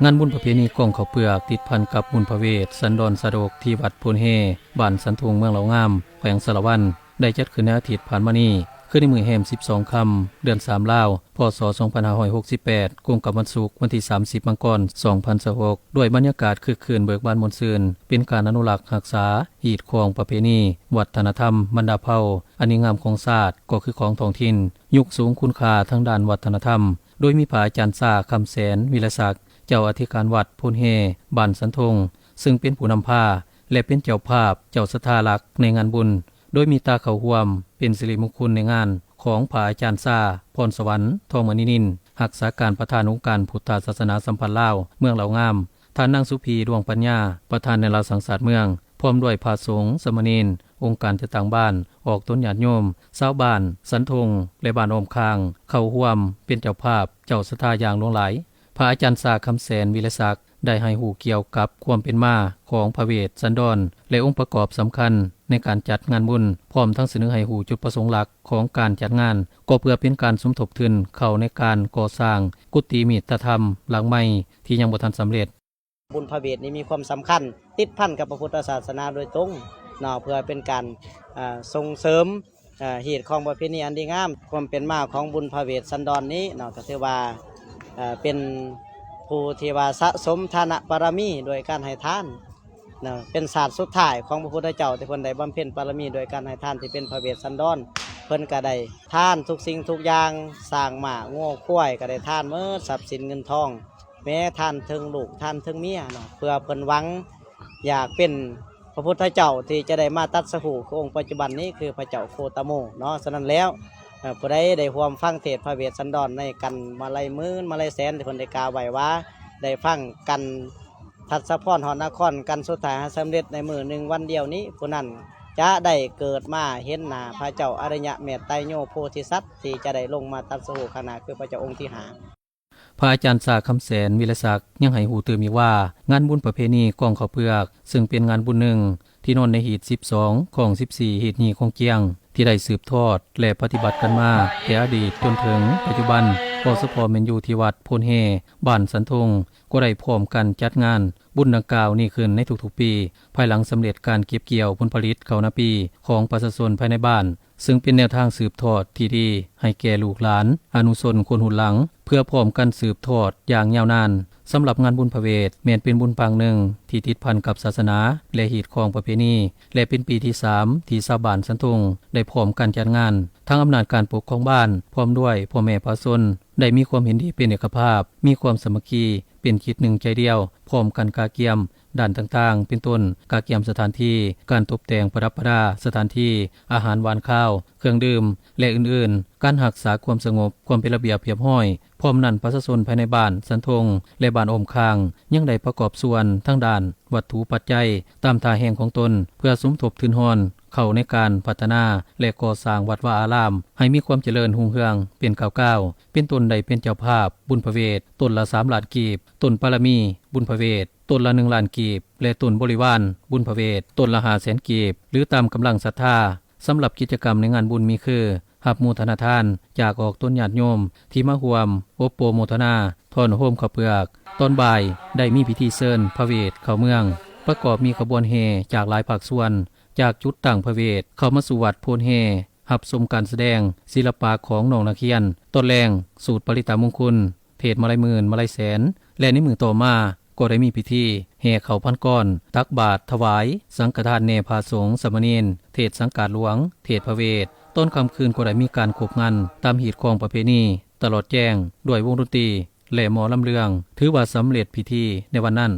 งานบุญประเพณีกองข้าวเปลือกติดพันกับบุญพระเวทสันดอนสะดกที่วัดโพนเฮบ้านสันทุงเมืองเหล่างามแขวงสารวันได้จัดขึ้นในอาทิตย์ผ่านมานี้คือในมือแฮม12 ค่ำเดือน3ลาวพศ2568กุมกับวันศุกร์วันที่30มังกร2026ด้วยบรรยากาศคึกคืนเบิกบานมนต์ซื่นเป็นการอนุรักษ์รักษาหีดของประเพณีวัฒนธรรมบรรดาเผ่าอันงามของศาสตร์ก็คือของท้องถิ่นยุคสูงคุณค่าทางด้านวัฒนธรรมโดยมีพระอาจารย์ซ่าคำแสนวิรศักดิ์เจ้าอธิการวัดโพนเฮบ้านสันทงซึ่งเป็นผู้นำพาและเป็นเจ้าภาพเจ้าศรัทธาลักษ์ในงานบุญโดยมีตาเขาห่วมเป็นสิริมงคลในงานของพระอาจารย์ซ่าพรสวรรค์ทองมณีนินรักษาการประธานองค์การพุทธศาสนาสัมพันธ์ลาวเมืองเหล่างามท่านนางสุพีดวงปัญญาประธานในราสังสารเมืองพร้อมด้วยพระสงฆ์สมณีนองค์การจัดตั้งบ้านออกต้นญาติโยมชาวบ้านสันทงและบ้านอ้อมคางเข้าร่วมเป็นเจ้าภาพเจ้าศรัทธาอย่างหลวงหลายพระอาจารย์ซ่าคำแสนวิรศักดิ์ได้ให้หูเกี่ยวกับความเป็นมาของพระเวทสันดรและองค์ประกอบสำคัญในการจัดงานบุญพร้อมทั้งเสนอให้หูจุดประสงค์หลักของการจัดงานก็เพื่อเป็นการสมทบทุนเข้าในการก่อสร้างกุฏิมิตรธรรมหลังใหม่ที่ยังบ่ทันสำเร็จบุญพระเวทนี้มีความสำคัญติดพันกับพระพุทธศาสนาโดยตรงเพื่อเป็นการส่งเสริมเหตุของประเพณีอันดีงามความเป็นมาของบุญพระเวทสันดรนี้ก็ถือว่าเป็นผู้ที่ว่าสะสมทานบารมีโดยการให้ทานเป็นศาสตร์สุดท้ายของพระพุทธเจ้าที่เพิ่นได้บำเพ็ญบารมีโดยการให้ทานที่เป็นพระเวทสันดรเพิ่นก็ได้ทานทุกสิ่งทุกอย่างสร้างหมาง้อควายก็ได้ทานเมื่อทรัพย์สินเงินทองแม้ทานถึงลูกทานถึงเมียเพื่อเพิ่นหวังอยากเป็นพระพุทธเจ้าที่จะได้มาตัดสรู้คือองค์ปัจจุบันนี้คือพระเจ้าโคตโมฉะนั้นแล้วผู้ใดได้ร่วมฟังเทศน์พระเวทสันดรในกันมาลัยหมื่นมาลัยแสนที่เพิ่นได้กล่าวไว้ว่าได้ฟังกันทัศพรหอนครกันสุดท้ายสำเร็จในมือหนึ่งวันเดียวนี้ผู้นั้นจะได้เกิดมาเห็นหน้าพระเจ้าอริยะเมตไตรโยโพธิสัตว์ที่จะได้ลงมาตัดสรู้ขณะคือพระเจ้าองค์ที่5พระอาจารย์ซ่าคำแสนวิรศักดิ์ยังให้หูตื่นมีว่างานบุญประเพณีกองข้าวเปลือกซึ่งเป็นงานบุญหนึ่งที่นอนในหีด12ของ14หีดนี้ของเกียงที่ได้สืบทอดและปฏิบัติกันมาแต่อดีตจนถึงปัจจุบันพอสพเมนอยู่ที่วัดโพนเฮบ้านสันทงก็ได้พร้อมกันจัดงานบุญดังกล่าวนี้ขึ้นในทุกๆปีภายหลังสำเร็จการเก็บเกี่ยวผลผลิตข้าวนาปีของประชาชนภายในบ้านซึ่งเป็นแนวทางสืบทอดที่ดีให้แก่ลูกหลานอนุชนคนรุ่นหลังเพื่อพร้อมกันสืบทอดอย่างยาวนานสำหรับงานบุญพระเวทแม้นเป็นบุญปางหนึ่งที่ติดพันกับศาสนาและหีดของประเพณีและเป็นปีที่3ที่ชาวบ้านสันทงได้พร้อมกันจัดงานทั้งอำนาจการปกครองบ้านพร้อมด้วยพ่อแม่ประชาชนได้มีความเห็นดีเป็นเอกภาพมีความสามัคคีเป็นคิดหนึ่งใจเดียวพร้อมกันกาเกียมด้านต่างๆเป็นต้นกาเกียมสถานที่การตกแต่งประดับประดาสถานที่อาหารหวานข้าวเครื่องดื่มและอื่นๆการรักษาความสงบความเป็นระเบียบเรียบร้อยพร้อมนั้นประชาชนภายในบ้านสันทงและบ้านอ้อมคางยังได้ประกอบส่วนทั้งด้านวัตถุปัจจัยตามท่าแห่งของตนเพื่อสมทบทุนฮอนเข้าในการพัฒนาและก่อสร้างวัดวาอารามให้มีความเจริญรุ่งเรืองเป็นก้าวๆเป็นต้นใดเป็นเจ้าภาพบุญพระเวทต้นละ3 ล้านกีบต้นปารมีบุญพระเวทต้นละ1 ล้านกีบและต้นบริวารบุญพระเวทต้นละ500,000กีบหรือตามกำลังศรัทธาสำหรับกิจกรรมในงานบุญมีคือหับมูทนาทานจากออกต้นญาติโยมที่มาร่วมอบโปโมทนาทอนโฮมข้าวเปลือกตอนบ่ายได้มีพิธีเชิญพระเวทเข้าเมืองประกอบมีขบวนแห่จากหลายภาคส่วนจากจุดตั้งพระเวทเข้ามาสู่วัดโพนแห่หับชมการแสดงศิลปะของน้องนักเรียนต้นแรงสูตรปริตามงคลเทศมาลัยหมื่นมาลัยแสนและในมือต่อมาก็ได้มีพิธีแห่เขาพันก้อนตักบาตรถวายสังฆทานแน่พระสงฆ์สามเณรเทศสังฆาหลวงเทศพระเวทต้นค่ำคืนก็ได้มีการขบงานตามหีดของประเพณีตลอดแจ้งด้วยวงดนตรีและหมอลำเลืองถือว่าสำเร็จพิธีในวันนั้น